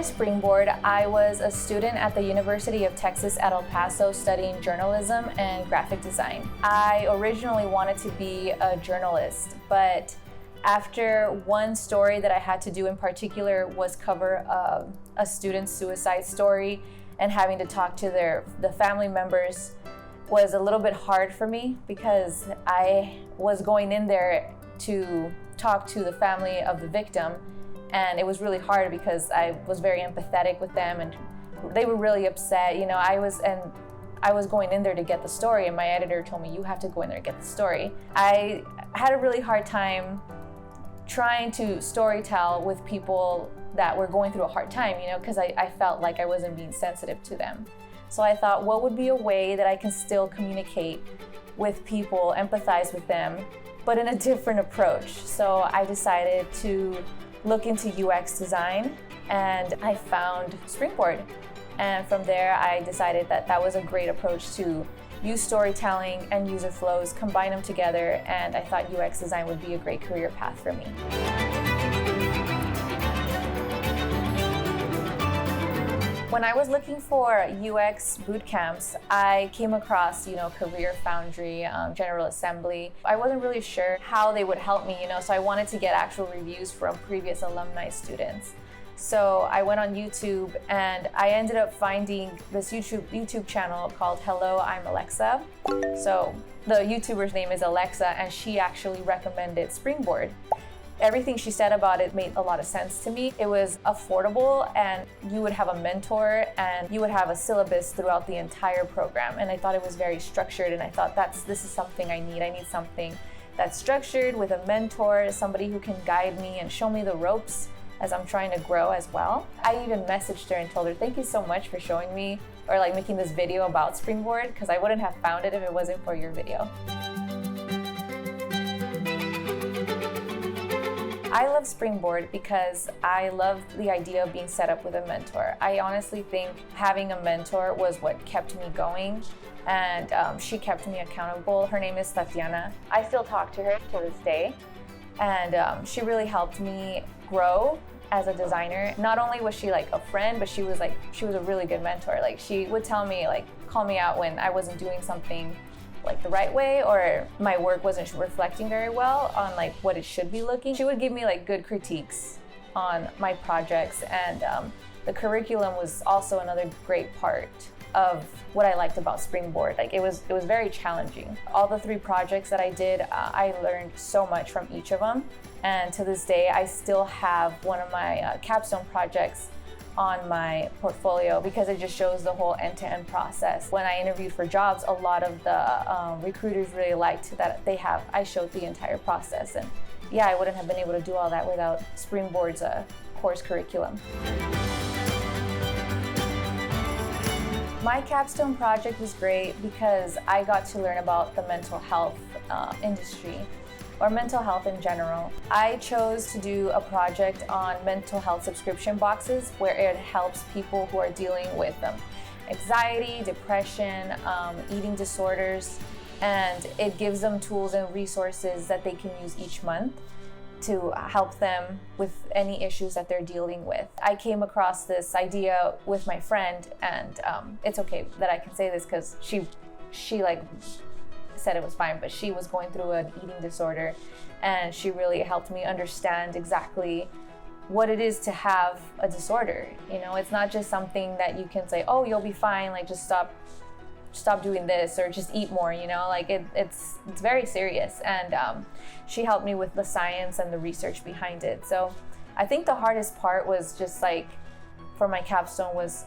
Before Springboard, I was a student at the University of Texas at El Paso studying journalism and graphic design. I originally wanted to be a journalist, but after one story that I had to do in particular was cover a student's suicide story, and having to talk to the family members was a little bit hard for me because I was going in there to talk to the family of the victim. And it was really hard because I was very empathetic with them and they were really upset. You know, I was going in there to get the story, and my editor told me, you have to go in there and get the story. I had a really hard time trying to storytell with people that were going through a hard time, you know, because I felt like I wasn't being sensitive to them. So I thought, what would be a way that I can still communicate with people, empathize with them, but in a different approach? So I decided to look into UX design, and I found Springboard. And from there, I decided that that was a great approach to use storytelling and user flows, combine them together, and I thought UX design would be a great career path for me. When I was looking for UX boot camps, I came across, Career Foundry, General Assembly. I wasn't really sure how they would help me, so I wanted to get actual reviews from previous alumni students. So I went on YouTube and I ended up finding this YouTube channel called Hello, I'm Alexa. So the YouTuber's name is Alexa, and she actually recommended Springboard. Everything she said about it made a lot of sense to me. It was affordable, and you would have a mentor and you would have a syllabus throughout the entire program. And I thought it was very structured, and I thought this is something I need. I need something that's structured with a mentor, somebody who can guide me and show me the ropes as I'm trying to grow as well. I even messaged her and told her, thank you so much for showing me or making this video about Springboard, because I wouldn't have found it if it wasn't for your video. I love Springboard because I love the idea of being set up with a mentor. I honestly think having a mentor was what kept me going, and she kept me accountable. Her name is Tatiana. I still talk to her to this day, and she really helped me grow as a designer. Not only was she a friend, but she was a really good mentor. She would tell me, call me out when I wasn't doing something the right way, or my work wasn't reflecting very well on what it should be looking. She would give me good critiques on my projects, and the curriculum was also another great part of what I liked about Springboard. It was very challenging. All the 3 projects that I did, I learned so much from each of them, and to this day I still have one of my capstone projects on my portfolio because it just shows the whole end-to-end process. When I interviewed for jobs, a lot of the recruiters really liked that I showed the entire process, and yeah, I wouldn't have been able to do all that without Springboard's course curriculum. My capstone project was great because I got to learn about the mental health industry, or mental health in general. I chose to do a project on mental health subscription boxes where it helps people who are dealing with anxiety, depression, eating disorders, and it gives them tools and resources that they can use each month to help them with any issues that they're dealing with. I came across this idea with my friend, and it's okay that I can say this because she said it was fine, but she was going through an eating disorder, and she really helped me understand exactly what it is to have a disorder. It's not just something that you can say, oh, you'll be fine, just stop doing this or just eat more, it's very serious. And she helped me with the science and the research behind it. So I think the hardest part was just for my capstone was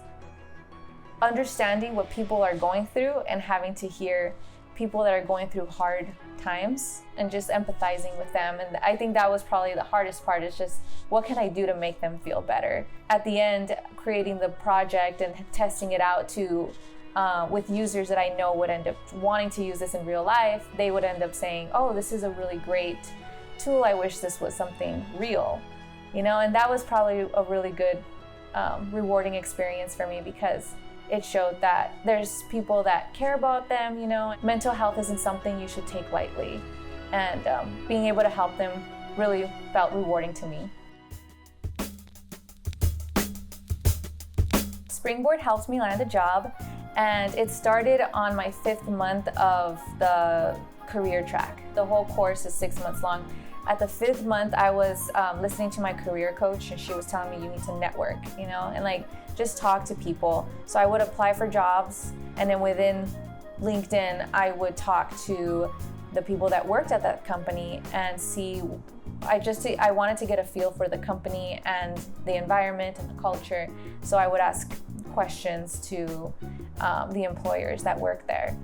understanding what people are going through and having to hear people that are going through hard times and just empathizing with them. And I think that was probably the hardest part, is just what can I do to make them feel better? At the end, creating the project and testing it out with users that I know would end up wanting to use this in real life, they would end up saying, oh, this is a really great tool. I wish this was something real, and that was probably a really good, rewarding experience for me because it showed that there's people that care about them. Mental health isn't something you should take lightly, and being able to help them really felt rewarding to me. Springboard helped me land a job, and it started on my 5th month of the career track. The whole course is 6 months long. At the 5th month, I was listening to my career coach, and she was telling me you need to network, and like just talk to people. So I would apply for jobs, and then within LinkedIn, I would talk to the people that worked at that company and see. I wanted to get a feel for the company and the environment and the culture. So I would ask questions to the employers that work there.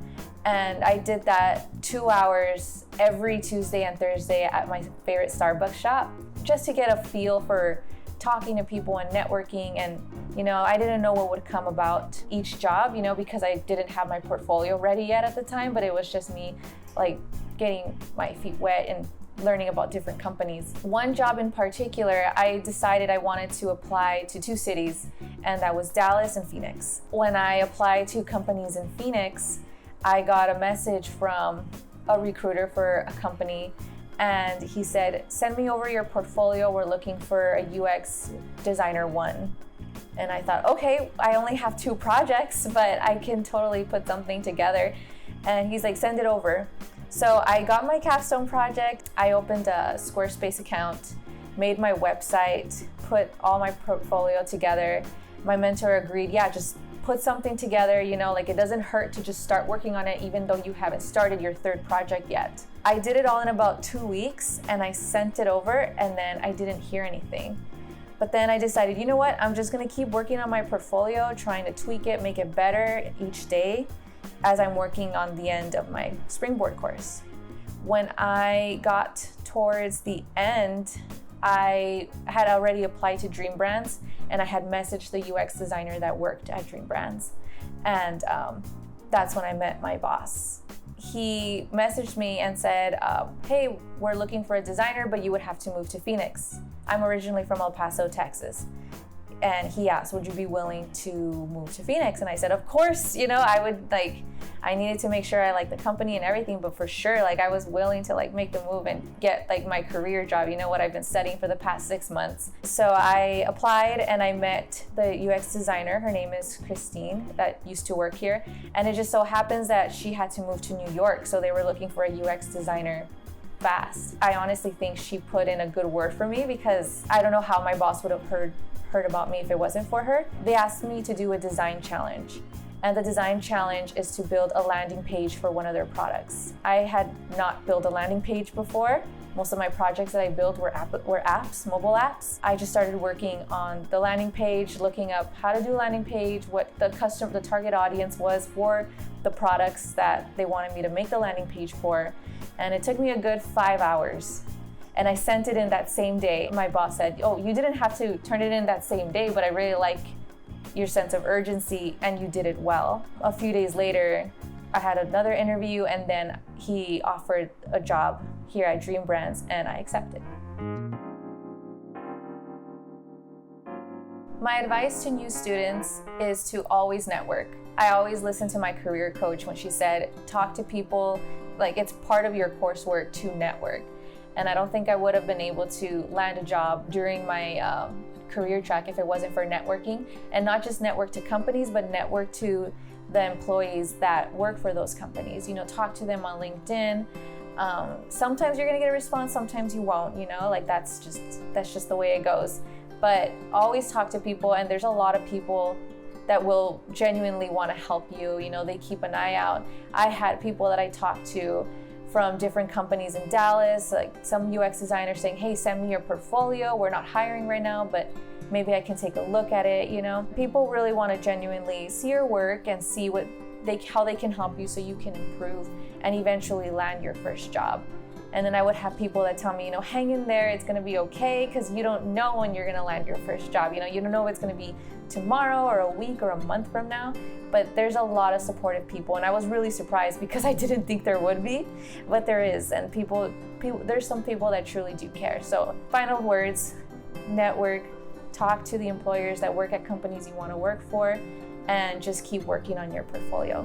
And I did that 2 hours every Tuesday and Thursday at my favorite Starbucks shop, just to get a feel for talking to people and networking. And, I didn't know what would come about each job, because I didn't have my portfolio ready yet at the time, but it was just me like getting my feet wet and learning about different companies. One job in particular, I decided I wanted to apply to 2 cities, and that was Dallas and Phoenix. When I applied to companies in Phoenix, I got a message from a recruiter for a company, and he said, send me over your portfolio. We're looking for a UX designer 1. And I thought, okay, I only have 2 projects, but I can totally put something together. And he's like, send it over. So I got my Capstone Project. I opened a Squarespace account, made my website, put all my portfolio together. My mentor agreed, yeah, just put something together, like it doesn't hurt to just start working on it even though you haven't started your 3rd project yet. I did it all in about 2 weeks, and I sent it over, and then I didn't hear anything. But then I decided, you know what, I'm just gonna keep working on my portfolio, trying to tweak it, make it better each day as I'm working on the end of my Springboard course. When I got towards the end, I had already applied to Dream Brands, and I had messaged the UX designer that worked at Dream Brands. And that's when I met my boss. He messaged me and said, hey, we're looking for a designer, but you would have to move to Phoenix. I'm originally from El Paso, Texas. And he asked, would you be willing to move to Phoenix? And I said, of course, I needed to make sure I liked the company and everything, but for sure, I was willing to make the move and get my career job, what I've been studying for the past 6 months. So I applied, and I met the UX designer. Her name is Christine, that used to work here. And it just so happens that she had to move to New York, so they were looking for a UX designer fast. I honestly think she put in a good word for me, because I don't know how my boss would have heard about me if it wasn't for her. They asked me to do a design challenge. And the design challenge is to build a landing page for one of their products. I had not built a landing page before. Most of my projects that I built were apps, mobile apps. I just started working on the landing page, looking up how to do a landing page, what the target audience was for the products that they wanted me to make the landing page for. And it took me a good 5 hours. And I sent it in that same day. My boss said, oh, you didn't have to turn it in that same day, but I really like your sense of urgency, and you did it well. A few days later, I had another interview, and then he offered a job here at Dream Brands, and I accepted. My advice to new students is to always network. I always listen to my career coach when she said, talk to people, it's part of your coursework to network. And I don't think I would have been able to land a job during my career track if it wasn't for networking. And not just network to companies, but network to the employees that work for those companies. Talk to them on LinkedIn. Sometimes you're gonna get a response, sometimes you won't, that's just the way it goes. But always talk to people, and there's a lot of people that will genuinely wanna help you. They keep an eye out. I had people that I talked to from different companies in Dallas, some UX designers saying, hey, send me your portfolio. We're not hiring right now, but maybe I can take a look at it. People really want to genuinely see your work and see how they can help you so you can improve and eventually land your first job. And then I would have people that tell me, hang in there, it's gonna be okay, because you don't know when you're gonna land your first job. You don't know if it's gonna be tomorrow or a week or a month from now, but there's a lot of supportive people. And I was really surprised because I didn't think there would be, but there is. And there's some people that truly do care. So final words, network, talk to the employers that work at companies you wanna work for, and just keep working on your portfolio.